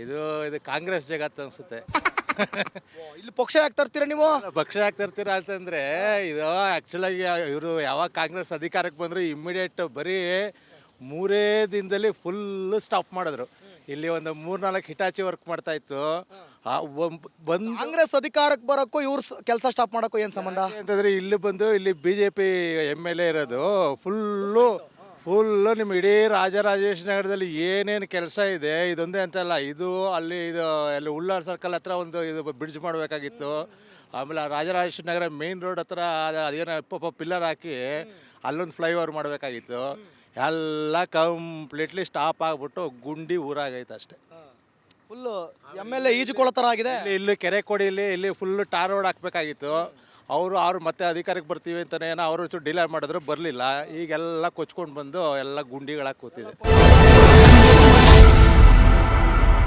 ಇದು ಇದು ಕಾಂಗ್ರೆಸ್ ಜಗತ್ತು ಅನ್ಸುತ್ತೆ. ಇಲ್ಲಿ ಪಕ್ಷ ಯಾಕೆ ತರ್ತೀರಾ ನೀವು? ಪಕ್ಷ ಯಾಕೆ ತರ್ತೀರಾ ಅಂತಂದ್ರೆ ಇದು ಆ್ಯಕ್ಚುಲಾಗಿ ಇವರು ಯಾವಾಗ ಕಾಂಗ್ರೆಸ್ ಅಧಿಕಾರಕ್ಕೆ ಬಂದರು ಇಮ್ಮಿಡಿಯೇಟ್ ಬರೀ 3 ದಿನದಲ್ಲಿ ಫುಲ್ಲು ಸ್ಟಾಪ್ ಮಾಡಿದ್ರು. ಇಲ್ಲಿ ಒಂದು 3-4 ಹಿಟಾಚಿ ವರ್ಕ್ ಮಾಡ್ತಾ ಇತ್ತು. ಬಂದು ಕಾಂಗ್ರೆಸ್ ಅಧಿಕಾರಕ್ಕೆ ಬರೋಕ್ಕೂ ಇವ್ರು ಕೆಲಸ ಸ್ಟಾಪ್ ಮಾಡೋಕ್ಕೂ ಏನು ಸಂಬಂಧ? ಅಂತಂದ್ರೆ ಇಲ್ಲಿ ಬಂದು ಇಲ್ಲಿ BJP MLA ಇರೋದು ಫುಲ್ಲು ನಿಮ್ಮ ಇಡೀ ರಾಜರಾಜೇಶ್ವರಿ ನಗರದಲ್ಲಿ ಏನೇನು ಕೆಲಸ ಇದೆ ಇದೊಂದೇ ಅಂತಲ್ಲ, ಇದು ಅಲ್ಲಿ ಉಳ್ಳಾಳ್ ಸರ್ಕಲ್ ಹತ್ರ ಒಂದು ಇದು ಬ್ರಿಡ್ಜ್ ಮಾಡಬೇಕಾಗಿತ್ತು. ಆಮೇಲೆ ರಾಜರಾಜೇಶ್ವರಿ ನಗರ ಮೇನ್ ರೋಡ್ ಹತ್ರ ಅದೇನೋ ಪಿಲ್ಲರ್ ಹಾಕಿ ಅಲ್ಲೊಂದು ಫ್ಲೈಓವರ್ ಮಾಡಬೇಕಾಗಿತ್ತು. ಎಲ್ಲ ಕಂಪ್ಲೀಟ್ಲಿ ಸ್ಟಾಪ್ ಆಗಿಬಿಟ್ಟು ಗುಂಡಿ ಊರಾಗೈತೆ ಅಷ್ಟೇ. ಫುಲ್ಲು MLA ಈಜುಕೊಳ್ಳೋ ಥರ ಆಗಿದೆ. ಇಲ್ಲಿ ಕೆರೆ ಕೊಡಿಲಿ ಇಲ್ಲಿ ಫುಲ್ಲು ಟಾರ್ ರೋಡ್ ಹಾಕ್ಬೇಕಾಗಿತ್ತು. ಅವ್ರು ಮತ್ತೆ ಅಧಿಕಾರಕ್ಕೆ ಬರ್ತೀವಿ ಅಂತಲೇ ಏನೋ ಅವರು ಡಿಲೇ ಮಾಡಿದ್ರು, ಬರಲಿಲ್ಲ. ಈಗೆಲ್ಲ ಕೊಚ್ಕೊಂಡು ಬಂದು ಎಲ್ಲ ಗುಂಡಿಗಳಾಗಿ ಕೂತಿದೆ.